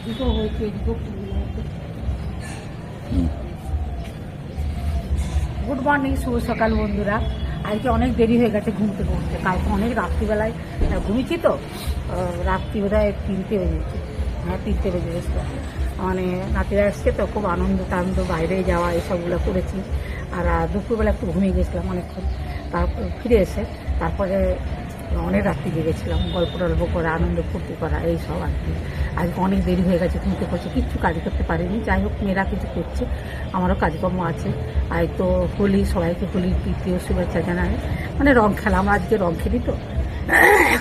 এদিকেও হয়েছে, এদিকেও ফুলগুলো হয়েছে। গুড মর্নিং, শুভ সকাল বন্ধুরা। আজকে অনেক দেরি হয়ে গেছে ঘুম থেকে উঠতে। কালকে অনেক রাত্রিবেলায় ঘুমিয়েছি তো, রাত্রি বোধহয় 3টে বেজেছে। হ্যাঁ, 3টে বেজে গেছিল। মানে নাতিরা এসছে তো, খুব আনন্দ টানন্দ, বাইরে যাওয়া এসবগুলো করেছি। আর দুপুরবেলা একটু ঘুমিয়ে গেছিলাম অনেকক্ষণ। তারপর ফিরে এসে তারপরে অনেক রাত্রি জেগেছিলাম, গল্প টল্প করা, আনন্দ ফুর্তি করা, এইসব আর কি। আজকে অনেক দেরি হয়ে গেছে ঘুমতে করছে, কিচ্ছু কাজ করতে পারিনি। যাই হোক, মেয়েরা কিছু করছে, আমারও কাজকর্ম আছে। আর তো হোলি, সবাইকে হোলির তৃতীয় শুভেচ্ছা জানাই। মানে রং খেলা, আমরা আজকে রং খেলি তো,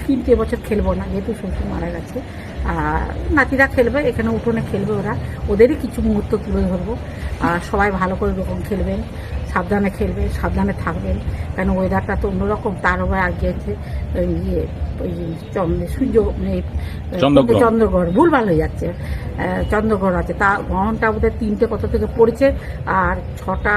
কিন্তু এবছর খেলবো না, যেহেতু শ্বশুর মারা গেছে। আর নাতিরা খেলবে, এখানে উঠোনে খেলবে ওরা, ওদেরই কিছু মুহূর্ত তুলে ধরবো। আর সবাই ভালো করে রকম খেলবেন, সাবধানে খেলবে, সাবধানে থাকবেন, কেন ওয়েদারটা তো অন্যরকম। তার উপরে আগে আছে ইয়ে ওই সূর্য চন্দ্রগ্রহণ, ভুলভাল হয়ে যাচ্ছে, চন্দ্রগ্রহণ আছে। তা গ্রহণটা বোধহয় 3টে কত থেকে পড়েছে, আর 6টা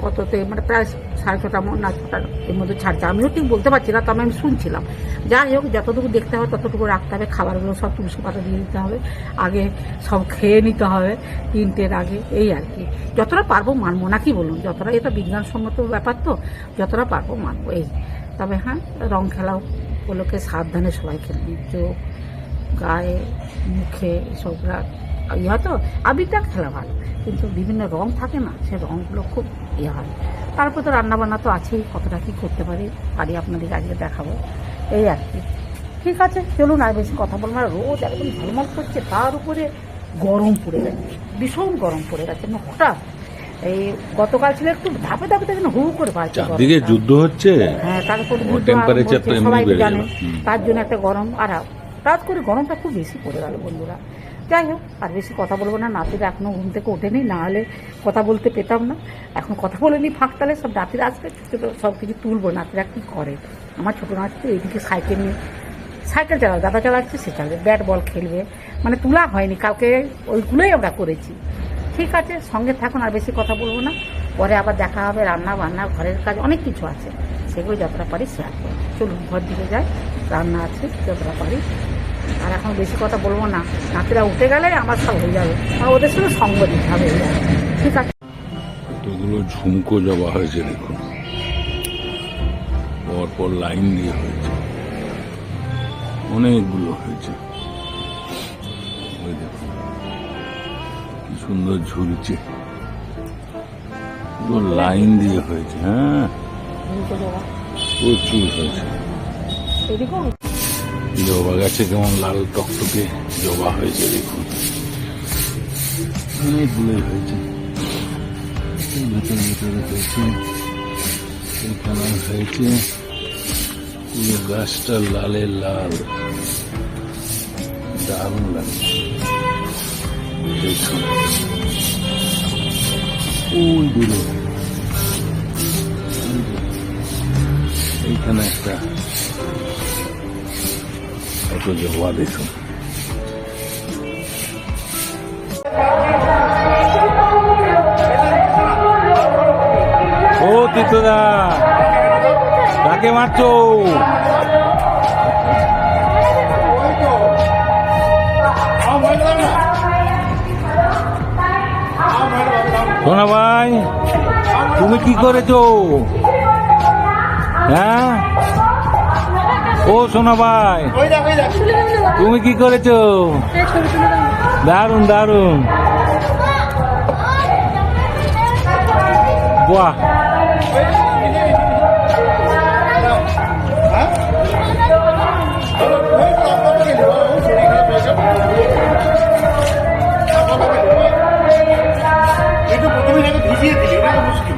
কততে, মানে প্রায় 6:30 না 6টার এর মধ্যে ছাড়ছে। আমিও ঠিক বলতে পারছি না, তবে আমি শুনছিলাম। যাই হোক, যতটুকু দেখতে হবে ততটুকু রাখতে হবে। খাবারগুলো সব তুলসী পাতা দিয়ে দিতে হবে, আগে সব খেয়ে নিতে হবে 3টের আগে। এই আর কি, যতটা পারবো মানবো, না কি বলুন? যতটা, এটা বিজ্ঞানসম্মত ব্যাপার তো, যতটা পারবো মানবো। এই তবে হ্যাঁ, রং খেলাও ওগুলোকে সাবধানে সবাই খেলবে, চোখ, গায়ে, মুখে এসবরা। হয়তো আবিরটা খেলা ভালো, কিন্তু বিভিন্ন রং থাকে না, সে রঙগুলো খুব হয়। তারপর তো রান্নাবান্না তো আছেই, কতটা কী করতে পারি আপনাদেরকে আজকে দেখাবো। এই আর কি, ঠিক আছে, চলুন। আর বেশি কথা বলবো না, রোদ একদম ঝলমল করছে, তার উপরে গরম পড়ে গেছে, ভীষণ গরম পড়ে গেছে না হঠাৎ। এই গতকাল ছিল একটু ধাপে ধাপে দেখেন হু করে পাচ্ছে, চারদিকে যুদ্ধ হচ্ছে। হ্যাঁ, তারপর সবাই জানে, তার জন্য একটা গরম। আর রাত করে গরমটা খুব বেশি পড়ে গেল বন্ধুরা। যাই হোক, আর বেশি কথা বলবো না। নাতিরা এখনও ঘুম থেকে ওঠেনি, না হলে কথা বলতে পেতাম না। এখন কথা বলে নি, ফাঁক তালে সব নাতিরা আসবে, ছোটো সব কিছু তুলবো। নাতিরা কী করে, আমার ছোটো নাতি তো এইদিকে সাইকেল নিয়ে, সাইকেল চালাবে, দাদা চালাচ্ছে, সে চালাবে, ব্যাট বল খেলবে। মানে তোলা হয়নি কালকে, ওইগুলোই আমরা করেছি। ঠিক আছে, সঙ্গে থাকুন, আর বেশি কথা বলবো না। পরে আবার দেখা হবে, রান্না বান্না, ঘরের কাজ অনেক কিছু আছে, সেগুলো যতটা পারি শেয়ার করবো। চলুন ঘর দিকে যাই, রান্না আছে যতটা পারি। আর এখন বেশি কথা বলবো না, নাতিরা উঠে গেলে আমার সব হয়ে যাবে, আর ওদের সঙ্গে সঙ্গ দিতে হবে। ঠিক আছে, কতগুলো ঝুমকো জবা হয়েছে দেখুন, পরপর লাইন দিয়ে হয়েছে, অনেকগুলো হয়েছে। ওই দেখুন কি সুন্দর ঝুলছে, পুরো লাইন দিয়ে হয়েছে। হ্যাঁ, প্রচুর হয়েছে। জবা গাছে কেমন লাল টকটকে জবা হয়েছে দেখুন, অনেকগুলোই হয়েছে। ভেতরে ভেতরে হয়েছে, এখানে হয়েছে, পুরো গাছটা লালে লাল, দারুণ লাগছে দেখুন। ওই দূরে এইখানে একটা কত জবা দেখুন। ও তীর্থদা, কাকে মারছো? সোনা ভাই, তুমি কি করেছো? হ্যাঁ, ও সোনা ভাই, তুমি কি করেছো? দারুন দারুন, বাহ। ভিজিয়ে দিলি, এটা তো মুশকিল।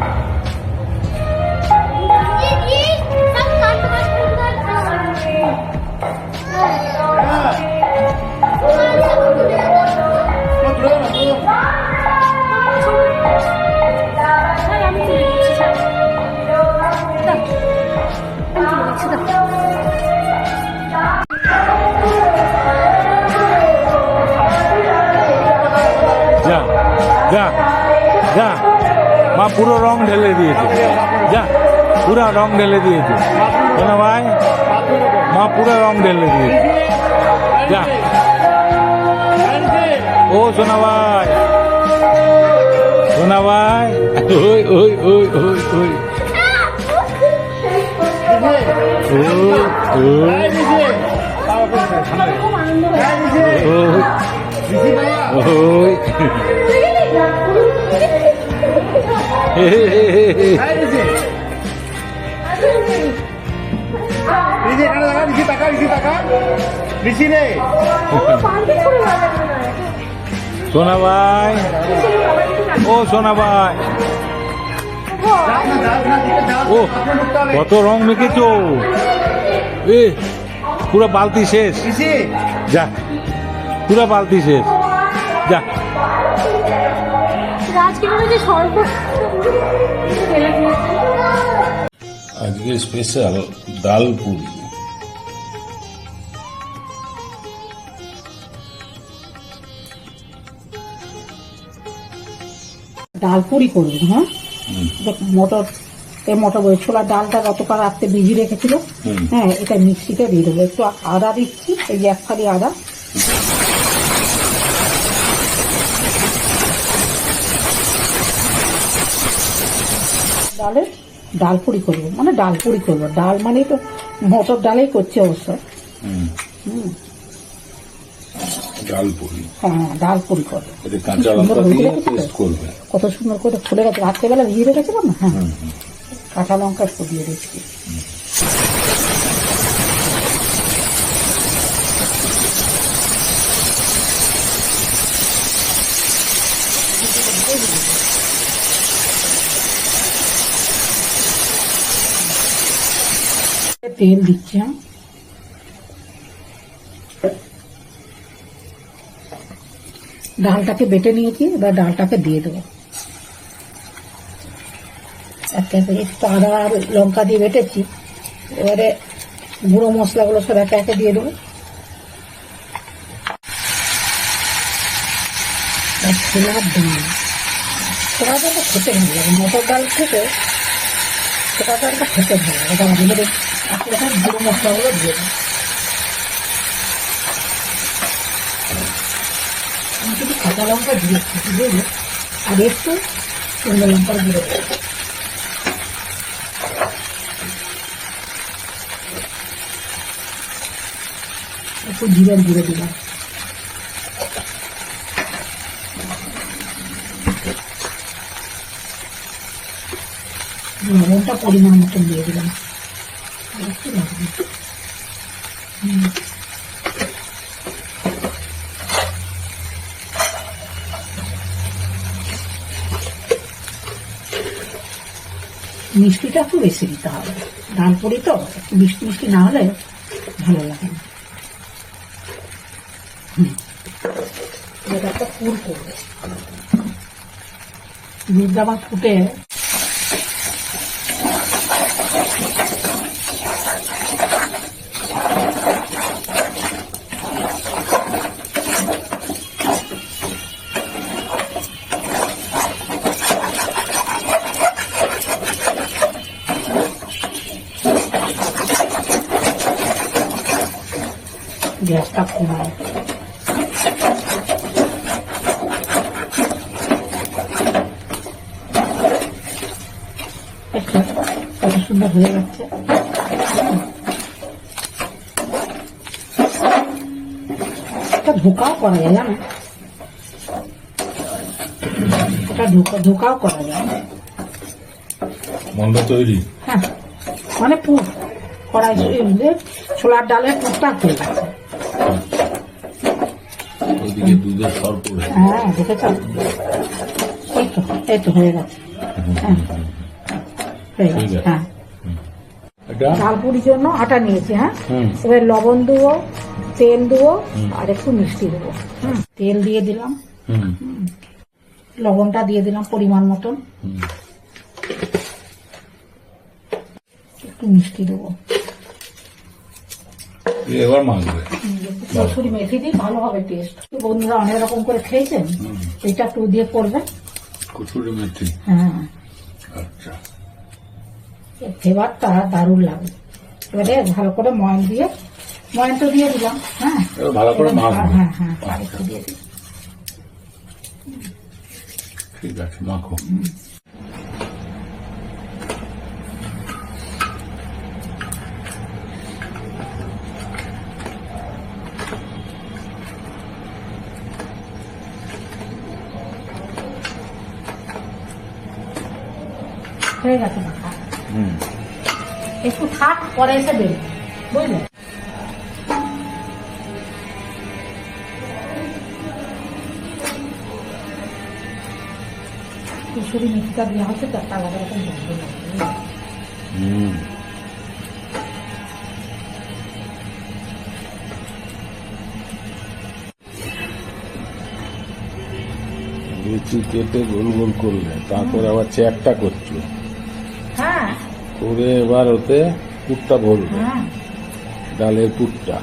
যা যা যা, মা পুরো রং ঢেলে দিয়েছে, যা পুরো রং ঢেলে দিয়েছে। শোনা ভাই, মা পুরো রং ঢেলে দিয়েছে, যা। ও সোনা ভাই, সোনা ভাই, ওই ওই ওই ওই ওই সোনা ভাই, ও সোনা ভাই, ও কত রং মেখেছো, এ পুরো বালতি শেষ, যা পুরো বালতি শেষ, যা। আজকে স্পেশাল ডাল পুরি। ডাল পুরি করবেন, হ্যাঁ মটর ছোলার ডালটা গতকাল রাত্রে ভিজিয়ে রেখেছিল, হ্যাঁ এটা মিক্সিতে দিয়ে দেবো, একটু আদা দিচ্ছি, এই যে 1 ফালি আদা, ডাল পুরি করবো, মানে ডাল পুরি করবো, ডাল মানে তো মটর ডালেই করছে অবশ্য। ডাল পুরি, হ্যাঁ ডাল পুরি করবো, কাঁচা লঙ্কা দিয়ে পেস্ট করবে, কত সুন্দর করে ফুলে গেছে, রাত্রেবেলা ভিজিয়ে রেখেছিলাম না, হ্যাঁ কাঁচা লঙ্কা একটু দিয়ে দিচ্ছি। তেল দিচ্ছি, হ্যাঁ ডালটাকে বেটে নিয়েছি, এবার ডালটাকে দিয়ে দেবো, একটু আদা আর লঙ্কা দিয়ে বেটেছি, এবারে গুঁড়ো মশলাগুলো সব একে একে দিয়ে দেবো, ছোলার ডাল, ছোলা ডালটা খেতে ভালো লাগে, মটর ডাল থেকে ছোলা ডালটা খেতে ভালো লাগে, আমাদের এখন গুঁড়ো মশলাগুলো দিয়ে দেবো, আমি শুধু কাঁচা লঙ্কা দিয়েছি, বুঝলি, আর একটু শুকনো লঙ্কার গুঁড়ো দেবো, একটু জিরার গুঁড়ো দিলাম, লবণটা পরিমাণ মতন দিয়ে দিলাম, একটু লাগবে, মিষ্টিটা একটু বেশি দিতে হবে, ডাল পুরি তো একটু মিষ্টি মিষ্টি না হলে ভালো লাগে না। এটা একটা পুর করবে, দুধটা আমার ফুটে গ্যাসটা কমায়, কত সুন্দর হয়ে যাচ্ছে, এটা ধোকাও করা যায়, জানো এটা ধোকাও করা যায়, মন্ডা তৈরি, হ্যাঁ মানে পুর কড়াই, ছোলার ডালের পুরটা হয়ে গেছে, ওইদিকে দুধের সর পড়ে, হ্যাঁ দেখেছ, এই তো হয়ে গেছে, হ্যাঁ হয়ে গেছে, হ্যাঁ ডাল পুরির জন্য আটা নিয়েছি, হ্যাঁ এবার লবণ দেবো, তেল দেবো, আর একটু মিষ্টি দেবো, তেল দিয়ে দিলাম, লবণটা দিয়ে দিলাম পরিমাণ মতন, একটু মিষ্টি দেবো, এবার মাখবে, কসুরি মেথি দিই, ভালো হবে টেস্ট, বন্ধুরা অনেক রকম করে খেয়েছেন, এটা একটু দিয়ে করবে, কসুরি মেথি, হ্যাঁ আচ্ছা ফ্লেভারটা দারুণ লাগে, এবারে ভালো করে ময়ান দিয়ে, ময়ান তো দিয়ে দিলাম, হ্যাঁ ভালো করে মাখবে, হ্যাঁ হ্যাঁ আর একটু দিয়ে দিই, ঠিক আছে, মাখো। হয়ে গেছে মাখা। হুম, একটু থাক, পরে এসে দেবে, বুঝলে? কুসুরি মিষ্টিটা দেওয়া হচ্ছে তো একটা আলাদা রকম গন্ধ লাগবে। হুম। লুচি কেটে গোল গোল করলে, তারপরে আবার চ্যাপটা করছো, হ্যাঁ করে এবার ওতে পুরটা ভরবে, হ্যাঁ। ডালের পুরটা।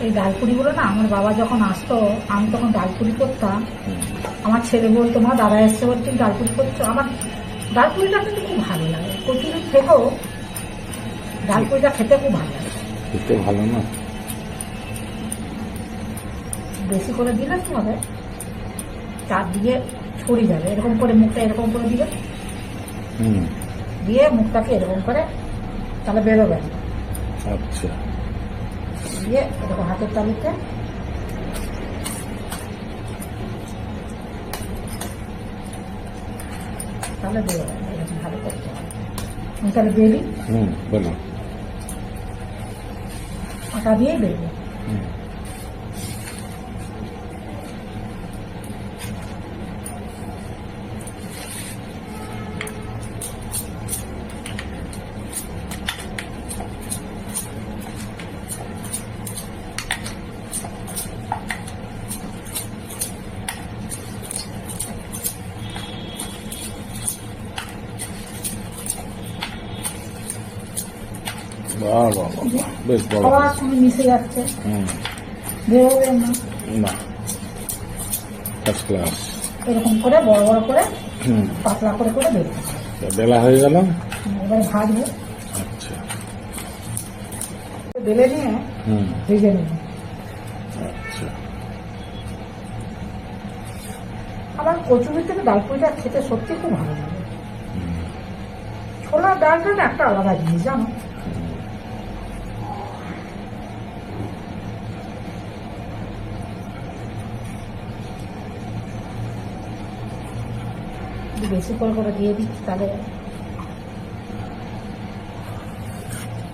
এই ডালপুরিগুলো না, আমার বাবা যখন আসতো আমি তখন ডালপুরি করতাম। হুম, আমার ছেলে বলতো, মা দাদা এসছে বলছে তুমি ডালপুরি করছো। আমার ডালপুরিটা কিন্তু খুব ভালো লাগে, কচুরি থেকেও ডালপুরিটা খেতে খুব ভালো লাগে। খেতে ভালো না? বেশি করে দিলে কি হবে, চারদিকে ছড়িয়ে যাবে। এরকম করে মুখটা এরকম করে দিবে, হুম, দিয়ে মুখটাকে এরকম করে, তাহলে বেরোবে না। আচ্ছা। দিয়ে এরকম হাতের তালুতে তাহলে বেরোবে না, এরকম ভালো করতে হবে। আমি তাহলে বেরি, হুম, বলো। আটা দিয়ে বেরবে। হুম, বাহ বাহ বাহ, বাহ, বেশ বড়। খাওয়ার সঙ্গে মিশে যাচ্ছে, হুম, বেরোবে না। না, ফার্স্ট ক্লাস। এরকম করে বড় বড় করে হুম, পাতলা করে করে বেরোবে। বেলা হয়ে গেল। এবার ভাজবো, আচ্ছা। বেলে নিয়ে হুম, ভেজে নেব। আচ্ছা। আমার কচুরি থেকে ডালপুরিটা খেতে সত্যি খুব ভালো লাগে। ছোলার ডালটা না একটা আলাদা জিনিস, জানো? একটু বেশি করে করে দিয়ে দিচ্ছি, তাহলে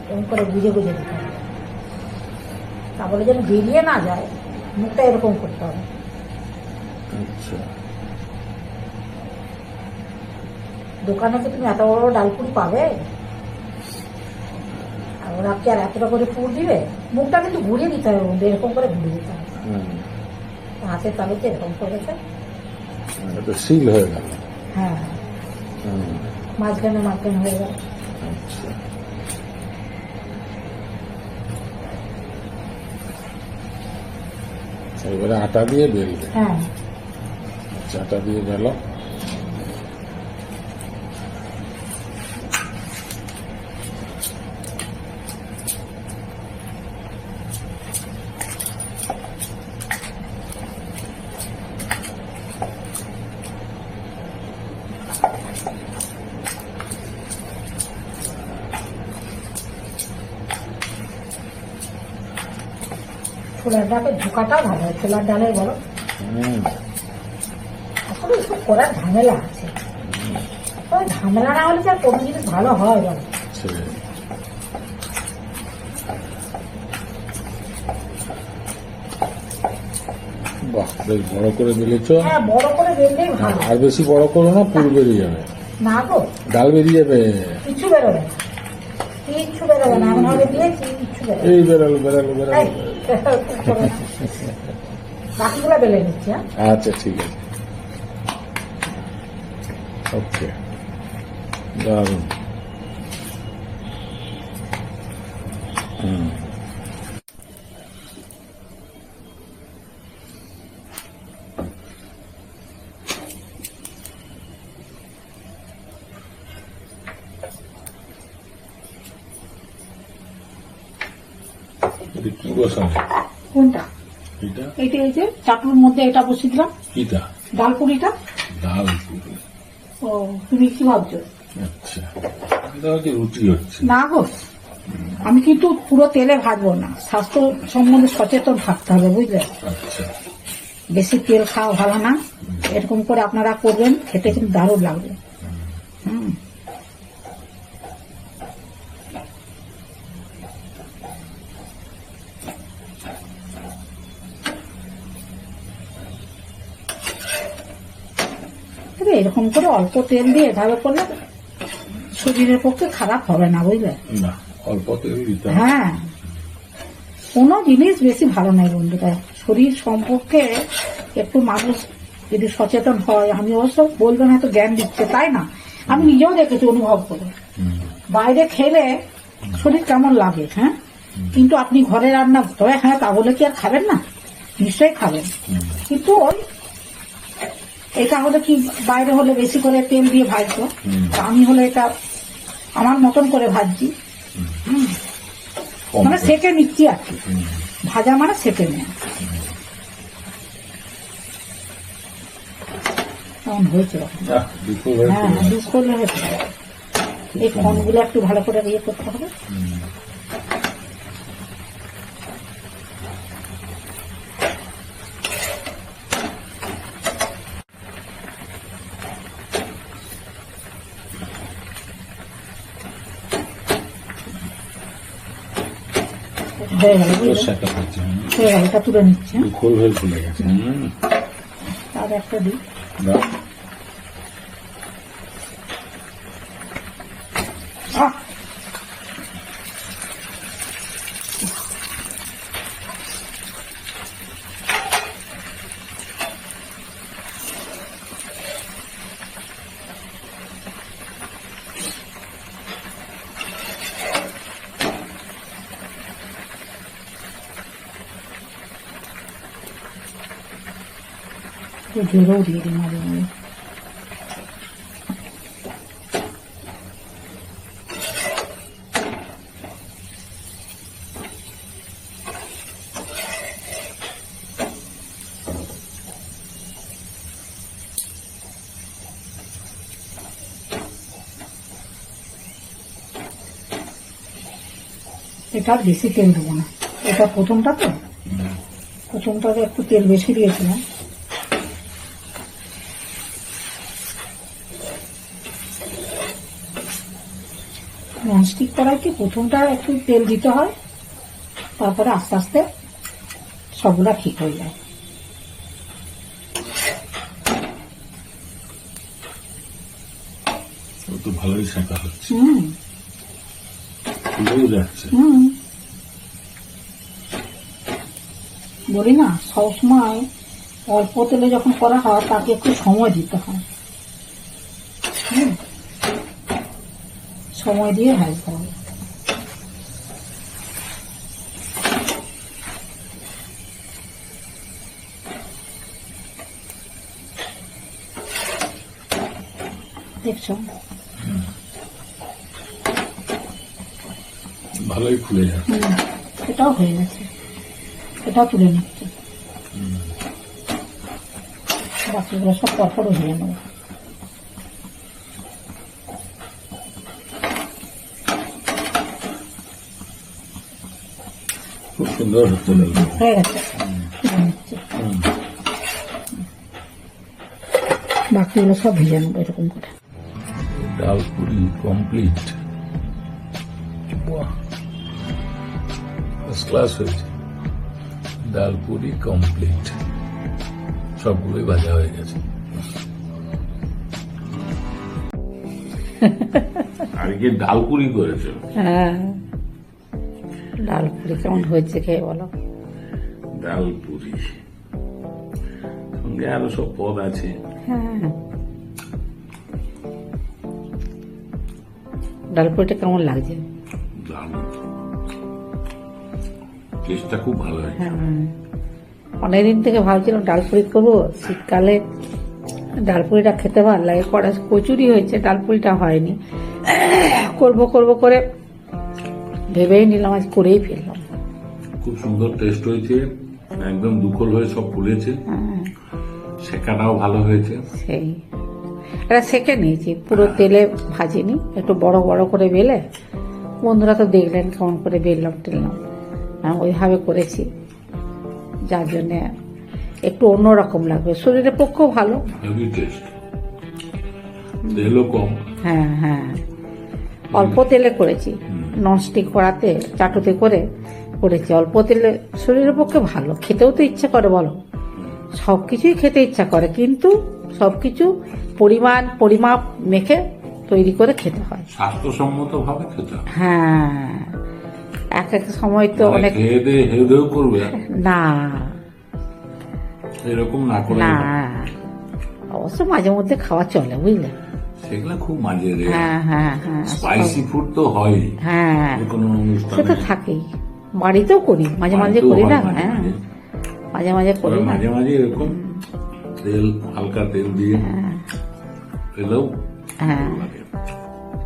এরকম করে গুজে গুজে দিতে হবে, তারপরে যেন বেরিয়ে না যায়। মুখটা এরকম করতে হবে। আচ্ছা। দোকানে কি তুমি এত বড় ডালপুরি পাবে? আর ওরা কি আর এতটা করে পুর দিবে? মুখটা কিন্তু ঘুরিয়ে দিতে হবে, বন্ধু, এরকম করে ঘুরিয়ে দিতে হবে। হুম, হাতের তালুতে এরকম করেছে, এটা সিল হয়ে গেল। হ্যাঁ, হুম, মাঝখানে মাঝখানে হয়ে গেল। আচ্ছা। এবারে আটা দিয়ে বেলবে। হ্যাঁ, আচ্ছা, আটা দিয়ে গেল। ছোলার ডালের ঝোঁকাটাও ভালো হয়, ছোলার ডালের বলো। হুম, আসলে একটু করার ঝামেলা আছে, ওই ঝামেলা না হলে কি আর কোনো জিনিস ভালো হয় বলো? ছেড়ে। বাহ, বেশ বড় করে বেলেছ। হ্যাঁ, বড় করে বেললেই ভালো। আর বেশি বড় করো না, পুর বেরিয়ে যাবে, না গো, ডাল বেরিয়ে যাবে। কিচ্ছু বেরোবে না, কিচ্ছু বেরোবে না, এমন ভাবে দিয়েছি কিচ্ছু বেরোবে এই বেরালো বেরালো না। বেরালো। বাকিগুলো বেলে নিচ্ছি। হ্যাঁ, আচ্ছা, ঠিক আছে, ওকে, দারুণ। হুম, এটা কি বসানো? কোনটা? এটা এটা এই যে চাটুর মধ্যে এটা বসিয়ে দিলাম। কিটা? ডাল পুরিটা? ডাল পুরি। ও, তুমি কি ভাবছো? আচ্ছা, এটা হচ্ছে রুটি হচ্ছে। না গো, আমি কিন্তু পুরো তেলে ভাজবো না, স্বাস্থ্য সম্বন্ধে সচেতন থাকতে হবে, বুঝলে? আচ্ছা, বেশি তেল খাওয়া ভালো না। এরকম করে আপনারা করবেন, খেতে কিন্তু দারুণ লাগবে। হুম। তবে এরকম করে অল্প তেল দিয়ে এভাবে করলে শরীরের পক্ষে খারাপ হবে না, বুঝলে? না, অল্প তেল দিতে হবে। হ্যাঁ, কোনো জিনিস বেশি ভালো নয় বন্ধুরা। শরীর সম্পর্কে একটু মানুষ যদি সচেতন হয়, আমি অবশ্য বলবো না তো জ্ঞান দিচ্ছে, তাই না? আমি নিজেও দেখেছি, অনুভব করে। বাইরে খেলে শরীর কেমন লাগে, হ্যাঁ, কিন্তু আপনি ঘরে রান্না, তবে হ্যাঁ, তা বলে কি আর খাবেন না? নিশ্চয়ই খাবেন, কিন্তু ওই এটা হলে কি, বাইরে হলে বেশি করে তেল দিয়ে ভাজতো, তা আমি হলে এটা আমার মতন করে ভাজছি। কম মানে করে। সেকে নিচ্ছি আর কি, ভাজা মানে সেকে নেয়। কেমন হয়েছে এখন? আহ, দুপুর হয়ে হ্যাঁ, চলে দুধ করলে হয়েছে। এই ক্ষণগুলো একটু ভালো করে ইয়ে করতে হবে। হয়ে গেল, আসছে। বুঝলে? শাখা হচ্ছে, হয়ে গেল, এটা তুলে নিচ্ছে। দুপুর হয়ে চলে গেছে। আর একটা দিই। দাও। আহ! একটু জোরেও দিয়ে দিই মাঝে মাঝে। এটা আর বেশি তেল দেবো না, এটা প্রথমটা তো, প্রথমটাতে একটু তেল বেশি দিয়েছিলাম। ননস্টিক করায় কি প্রথমটা একটু তেল দিতে হয়, তারপরে আস্তে আস্তে সবগুলা ঠিক হয়ে যায়। ও তো ভালোই শাখা হচ্ছে, হুম ফুলেও যাচ্ছে। হুম, বলি না, সবসময় অল্প তেলে যখন করা হয় তাকে একটু সময় দিতে হয়। হুম, সময় দিয়ে ভাজতে হবে। দেখছো? ভালোই ফুলে যাচ্ছে। হুম, এটাও হয়ে গেছে, এটাও তুলে নিচ্ছে। বাকিগুলো সব পরপর হয়ে নেবো। খুব সুন্দর হচ্ছে ডাল। হয়ে গেছে, তুলে নিচ্ছে। বাকিগুলো সব ভেজে নেবো এরকম করে। ডাল পুরি কমপ্লিট। বাহ, ফার্স্ট ক্লাস হয়েছে। ডাল পুরি কমপ্লিট, সবগুলোই ভাজা হয়ে গেছে। আজকে ডাল পুরি করেছে। হ্যাঁ, ডাল পুরি কেমন হয়েছে খেয়ে বলো? ডাল পুরি সঙ্গে আরো সব পদ আছে। হ্যাঁ, ডাল পুরিটা কেমন লাগছে? দারুণ, টেস্টটা খুব ভালো হয়েছে। হ্যাঁ, অনেকদিন থেকে ভাবছিলাম ডাল পুরি করবো, শীতকালে ডাল পুরিটা খেতে ভালো লাগে। কড়া কচুরি হয়েছে, ডাল পুরিটা হয়নি। করব করব করে ভেবেই নিলাম, আজ করেই ফেললাম। খুব সুন্দর টেস্ট হয়েছে, একদম দুখল হয়ে সব ফুলেছে। হ্যাঁ, শেখাটাও ভালো হয়েছে। সেই এটা সেকে নিয়েছি, পুরো তেলে ভাজিনি, একটু বড় বড় করে বেলে, বন্ধুরা তো দেখলেন কেমন করে বেললাম টেললাম, ওইভাবে করেছি, যার জন্যে একটু অন্যরকম লাগবে, শরীরের পক্ষেও ভালো। হেভি টেস্ট, তেলও কম। হ্যাঁ হ্যাঁ, অল্প তেলে করেছি, ননস্টিক কড়াতে চাটুতে করে করেছি, অল্প তেলে শরীরের পক্ষে ভালো, খেতেও তো ইচ্ছা করে বলো, সব কিছুই খেতে ইচ্ছা করে, কিন্তু সব কিছু পরিমাপ মেখে তৈরি করে খেতে হয়। স্বাস্থ্যসম্মত ভাবে খেতে হবে। হ্যাঁ, এক এক সময় তো অনেক খেয়ে দিয়ে হেদেও করবে না এরকম না করে, না, অবশ্য মাঝে মধ্যে খাওয়া চলে, বুঝলে। সেগুলো খুব মাঝে রে। হ্যাঁ হ্যাঁ হ্যাঁ, স্পাইসি ফুড তো হয় হ্যাঁ, কোনো সে অনুষ্ঠানে, তো থাকেই, বাড়িতেও করি মাঝে মাঝে, বাড়িতেও করি হয় না, মাঝে হ্যাঁ মাঝে। মাঝে মাঝে করি তবে না, মাঝে মাঝে এরকম তেল, হালকা তেল দিয়ে খেলেও হ্যাঁ। ভালো লাগে।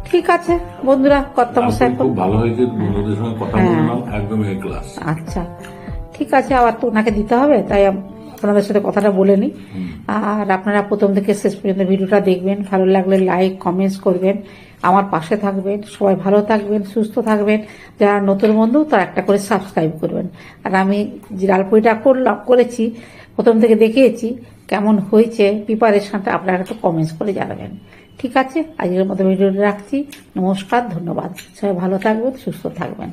ঠিক আছে বন্ধুরা, কর্তা মশাই, খুব ভালো হয়েছে, বন্ধুদের সঙ্গে কথা বললাম, একদম এ ক্লাস। আচ্ছা ঠিক আছে, আবার তো ওনাকে দিতে হবে, তাই আপনাদের সাথে কথাটা বলে নিই। আর আপনারা প্রথম থেকে শেষ পর্যন্ত ভিডিওটা দেখবেন, ভালো লাগলে লাইক কমেন্টস করবেন, আমার পাশে থাকবেন, সবাই ভালো থাকবেন, সুস্থ থাকবেন, যারা নতুন বন্ধু তারা একটা করে সাবস্ক্রাইব করবেন। আর আমি যে ডালপুরিটা করেছি, প্রথম থেকে দেখিয়েছি, কেমন হয়েছে প্রিপারেশনটা আপনারা একটু কমেন্টস করে জানাবেন। ঠিক আছে, আজকের মতো ভিডিওটা রাখছি, নমস্কার, ধন্যবাদ, সবাই ভালো থাকবেন, সুস্থ থাকবেন।